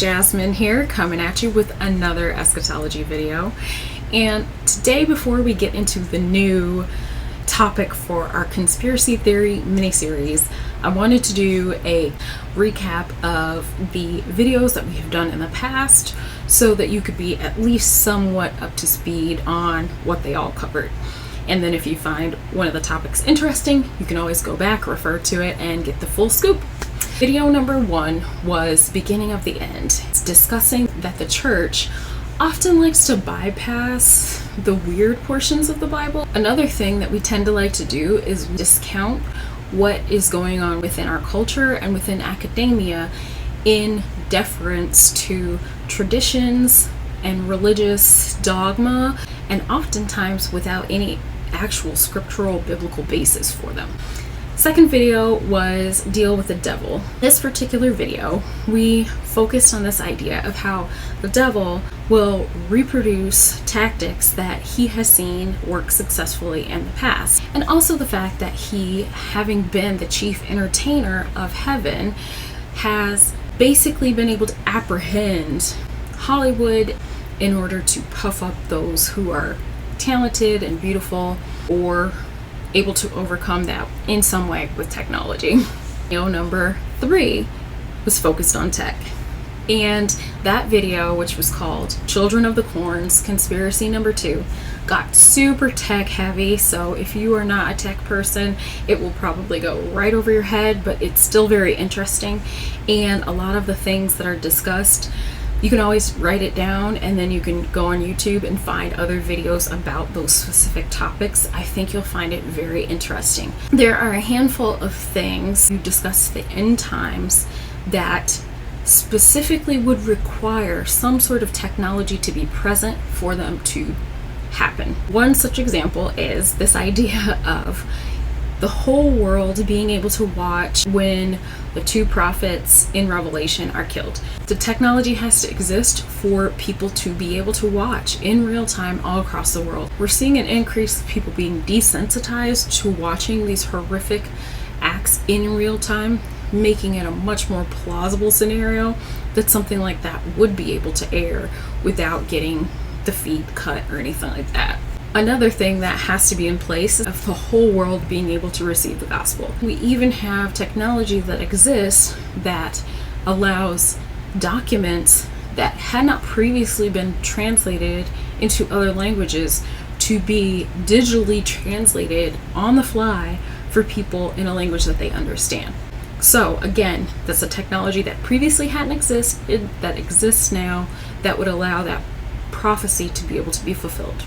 Jasmine here, coming at you with another eschatology video. And today, before we get into the new topic for our conspiracy theory mini-series, I wanted to do a recap of the videos that we have done in the past so that you could be at least somewhat up to speed on what they all covered. And then if you find one of the topics interesting, you can always go back, refer to it, and get the full scoop. Video number 1 was Beginning of the End. It's discussing that the church often likes to bypass the weird portions of the Bible. Another thing that we tend to like to do is discount what is going on within our culture and within academia in deference to traditions and religious dogma, and oftentimes without any actual scriptural biblical basis for them. Second video was Deal with the Devil. This particular video, we focused on this idea of how the devil will reproduce tactics that he has seen work successfully in the past. And also the fact that he, having been the chief entertainer of heaven, has basically been able to apprehend Hollywood in order to puff up those who are talented and beautiful, or able to overcome that in some way with technology. Video number 3 was focused on tech. And that video, which was called Children of the Corns, Conspiracy Number 2, got super tech heavy. So if you are not a tech person, it will probably go right over your head, but it's still very interesting. And a lot of the things that are discussed, you can always write it down, and then you can go on YouTube and find other videos about those specific topics. I think you'll find it very interesting. There are a handful of things you discuss the end times that specifically would require some sort of technology to be present for them to happen. One such example is this idea of the whole world being able to watch when the 2 prophets in Revelation are killed. The technology has to exist for people to be able to watch in real time all across the world. We're seeing an increase of people being desensitized to watching these horrific acts in real time, making it a much more plausible scenario that something like that would be able to air without getting the feed cut or anything like that. Another thing that has to be in place of the whole world being able to receive the gospel. We even have technology that exists that allows documents that had not previously been translated into other languages to be digitally translated on the fly for people in a language that they understand. So again, that's a technology that previously hadn't existed, that exists now, that would allow that prophecy to be able to be fulfilled.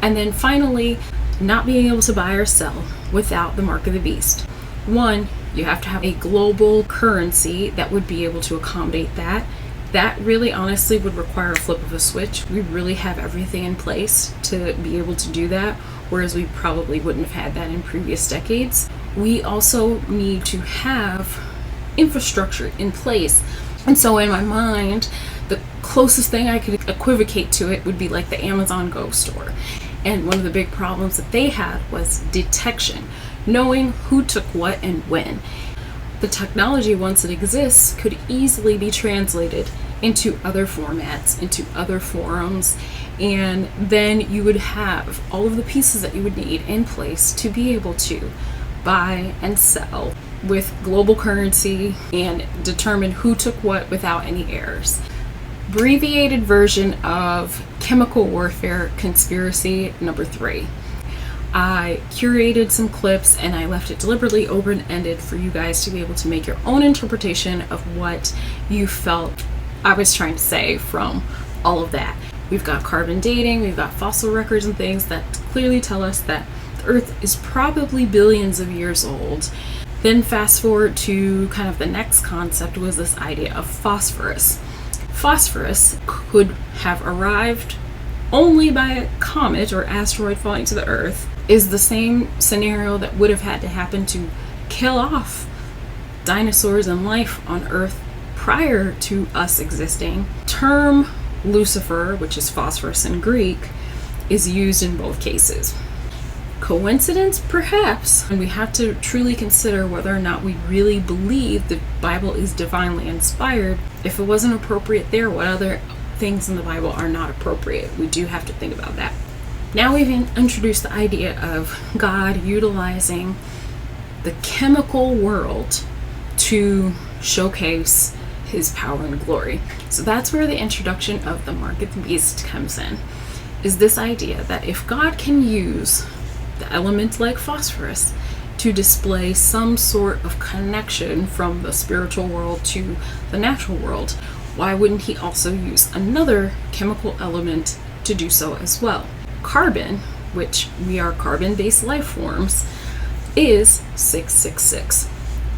And then finally, not being able to buy or sell without the mark of the beast. One, you have to have a global currency that would be able to accommodate that. That really honestly would require a flip of a switch. We really have everything in place to be able to do that, whereas we probably wouldn't have had that in previous decades. We also need to have infrastructure in place. And so in my mind, the closest thing I could equivocate to it would be like the Amazon Go store. And one of the big problems that they had was detection, knowing who took what and when. The technology, once it exists, could easily be translated into other formats, into other forums, and then you would have all of the pieces that you would need in place to be able to buy and sell with global currency and determine who took what without any errors. Abbreviated version of Chemical Warfare Conspiracy Number 3. I curated some clips and I left it deliberately open-ended for you guys to be able to make your own interpretation of what you felt I was trying to say from all of that. We've got carbon dating, we've got fossil records and things that clearly tell us that the Earth is probably billions of years old. Then fast forward to kind of the next concept was this idea of phosphorus. Phosphorus could have arrived only by a comet or asteroid falling to the Earth, is the same scenario that would have had to happen to kill off dinosaurs and life on Earth prior to us existing. Term Lucifer, which is phosphorus in Greek, is used in both cases. Coincidence? Perhaps. And we have to truly consider whether or not we really believe the Bible is divinely inspired If it wasn't appropriate there, what other things in the Bible are not appropriate? We do have to think about that. Now we've introduced the idea of God utilizing the chemical world to showcase his power and glory. So that's where the introduction of the mark of the beast comes in, is this idea that if God can use the element like phosphorus to display some sort of connection from the spiritual world to the natural world, why wouldn't he also use another chemical element to do so as well? Carbon, which we are carbon-based life forms, is 666.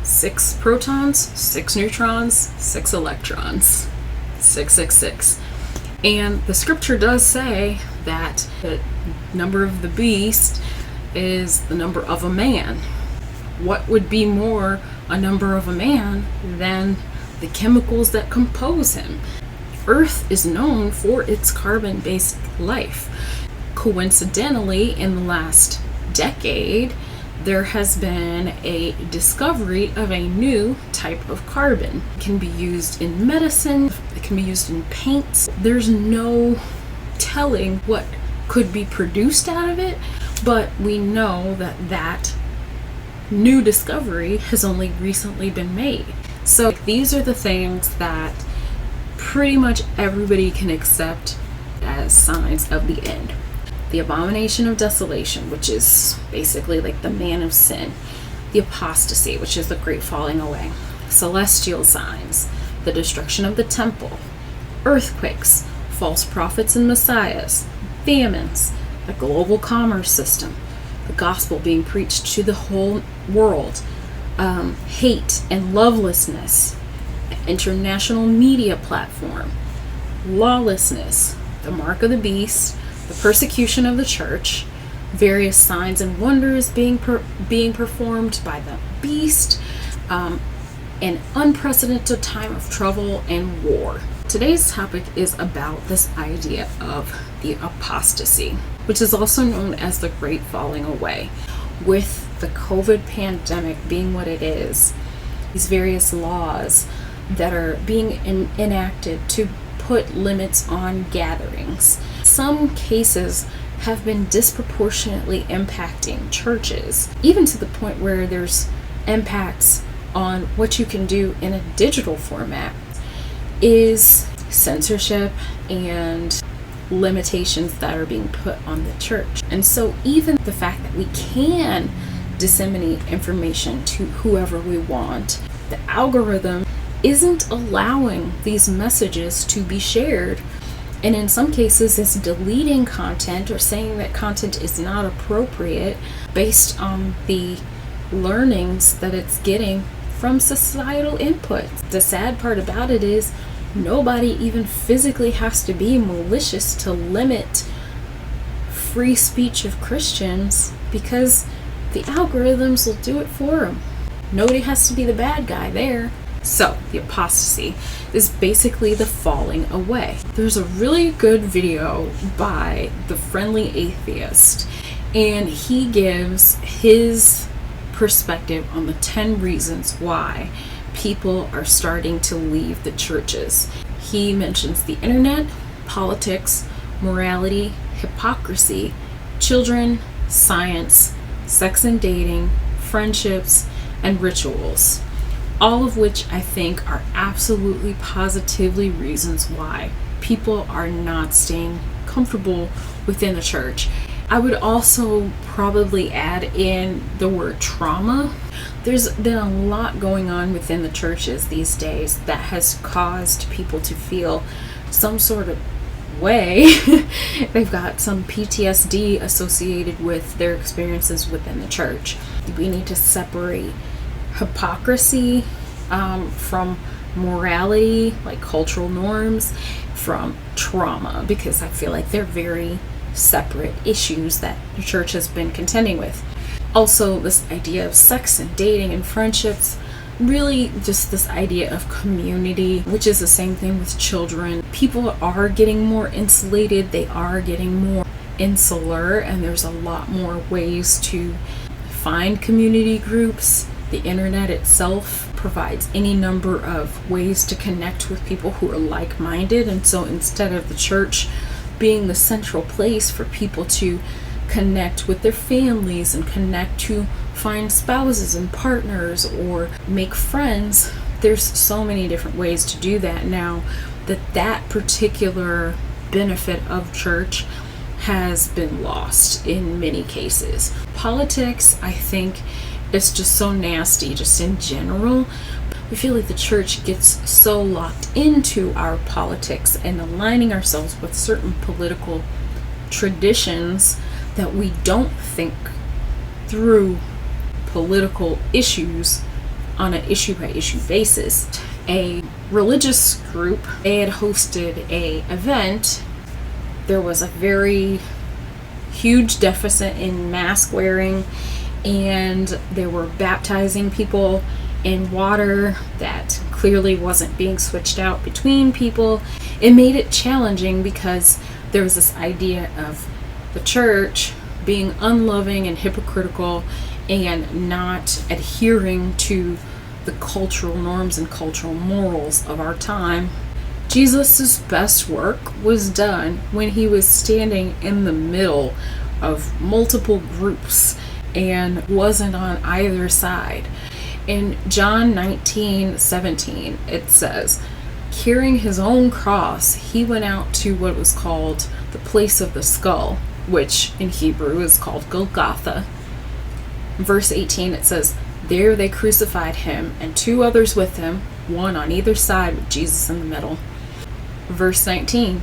6 protons, 6 neutrons, 6 electrons. 666. And the scripture does say that the number of the beast is the number of a man. What would be more a number of a man than the chemicals that compose him? Earth is known for its carbon-based life. Coincidentally, in the last decade, there has been a discovery of a new type of carbon. It can be used in medicine, it can be used in paints. There's no telling what could be produced out of it, but we know that that new discovery has only recently been made. So these are the things that pretty much everybody can accept as signs of the end. The abomination of desolation, which is basically like the man of sin. The apostasy, which is the great falling away. Celestial signs, the destruction of the temple. Earthquakes, false prophets and messiahs. Famines, the global commerce system. The gospel being preached to the whole world. Hate and lovelessness. International media platform. Lawlessness, the mark of the beast. The persecution of the church, various signs and wonders being performed by the beast, an unprecedented time of trouble and war. Today's topic is about this idea of the apostasy, which is also known as the great falling away. With the COVID pandemic being what it is, these various laws that are being enacted to put limits on gatherings. Some cases have been disproportionately impacting churches, even to the point where there's impacts on what you can do in a digital format, is censorship and limitations that are being put on the church. And so even the fact that we can disseminate information to whoever we want, the algorithm isn't allowing these messages to be shared, and in some cases it's deleting content or saying that content is not appropriate based on the learnings that it's getting from societal input. The sad part about it is nobody even physically has to be malicious to limit free speech of Christians, because the algorithms will do it for them. Nobody has to be the bad guy there. So, the apostasy is basically the falling away. There's a really good video by The Friendly Atheist, and he gives his perspective on the 10 reasons why people are starting to leave the churches. He mentions the internet, politics, morality, hypocrisy, children, science, sex and dating, friendships, and rituals. All of which I think are absolutely positively reasons why people are not staying comfortable within the church. I would also probably add in the word trauma. There's been a lot going on within the churches these days that has caused people to feel some sort of way. They've got some PTSD associated with their experiences within the church. We need to separate hypocrisy from morality, like cultural norms, from trauma, because I feel like they're very separate issues that the church has been contending with. Also, this idea of sex and dating and friendships, really just this idea of community, which is the same thing with children. People are getting more insulated, they are getting more insular, and there's a lot more ways to find community groups The internet itself provides any number of ways to connect with people who are like-minded, and so instead of the church being the central place for people to connect with their families and connect to find spouses and partners or make friends, there's so many different ways to do that now that particular benefit of church has been lost in many cases. Politics, I think, is just so nasty just in general. We feel like the church gets so locked into our politics and aligning ourselves with certain political traditions that we don't think through political issues on an issue-by-issue basis. A religious group, they had hosted a event. There was a very huge deficit in mask wearing, and they were baptizing people in water that clearly wasn't being switched out between people. It made it challenging because there was this idea of the church being unloving and hypocritical and not adhering to the cultural norms and cultural morals of our time. Jesus' best work was done when he was standing in the middle of multiple groups and wasn't on either side. In John 19:17, it says, carrying his own cross, he went out to what was called the place of the skull, which in Hebrew is called Golgotha. Verse 18, it says, there they crucified him and two others with him, one on either side with Jesus in the middle. Verse 19,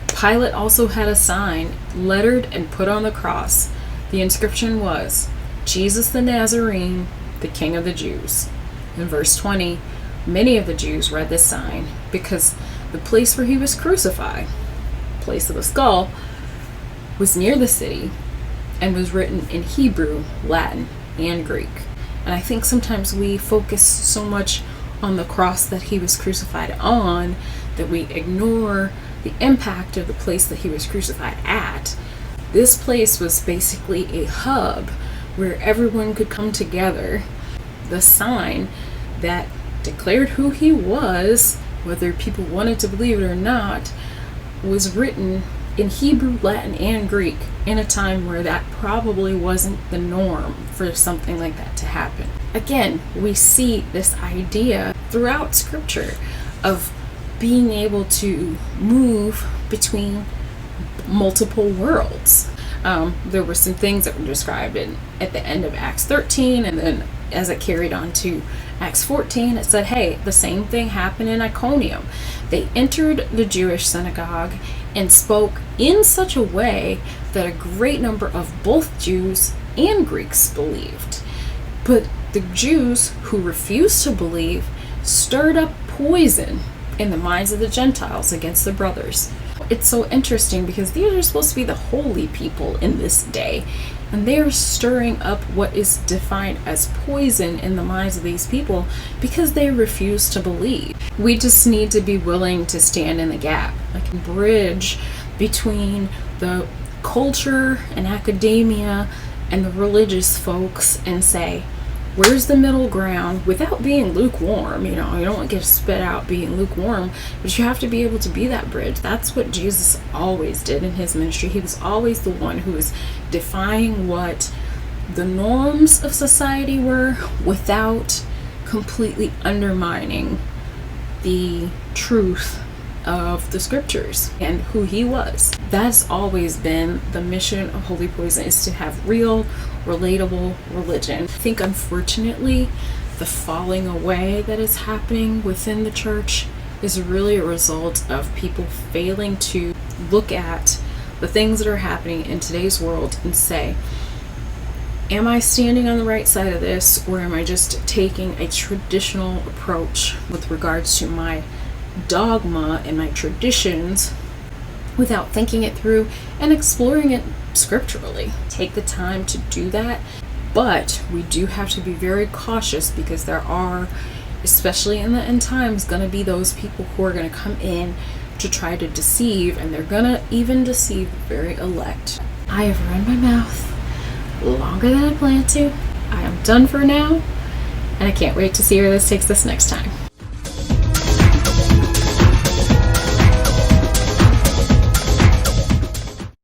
Pilate also had a sign lettered and put on the cross. The inscription was, Jesus the Nazarene, the King of the Jews. In verse 20, many of the Jews read this sign because the place where he was crucified, place of the skull, was near the city and was written in Hebrew, Latin, and Greek. And I think sometimes we focus so much on the cross that he was crucified on that we ignore the impact of the place that he was crucified at. This place was basically a hub where everyone could come together. The sign that declared who he was, whether people wanted to believe it or not, was written in Hebrew, Latin, and Greek in a time where that probably wasn't the norm for something like that to happen. Again, we see this idea throughout Scripture of being able to move between multiple worlds. There were some things that were described at the end of Acts 13, and then as it carried on to Acts 14, it said, hey, the same thing happened in Iconium. They entered the Jewish synagogue and spoke in such a way that a great number of both Jews and Greeks believed. But the Jews who refused to believe stirred up poison in the minds of the Gentiles against the brothers. It's so interesting because these are supposed to be the holy people in this day, and they're stirring up what is defined as poison in the minds of these people because they refuse to believe. We just need to be willing to stand in the gap, like bridge between the culture and academia and the religious folks and say, where's the middle ground without being lukewarm? You don't get spit out being lukewarm, but you have to be able to be that bridge. That's what Jesus always did in his ministry. He was always the one who was defying what the norms of society were without completely undermining the truth of the scriptures and who he was. That's always been the mission of Holy Poison, is to have real, relatable religion. I think unfortunately the falling away that is happening within the church is really a result of people failing to look at the things that are happening in today's world and say, am I standing on the right side of this, or am I just taking a traditional approach with regards to my dogma and my traditions without thinking it through and exploring it scripturally? Take the time to do that, but we do have to be very cautious because there are, especially in the end times, going to be those people who are going to come in to try to deceive, and they're going to even deceive the very elect. I have run my mouth longer than I planned to. I am done for now, and I can't wait to see where this takes us next time.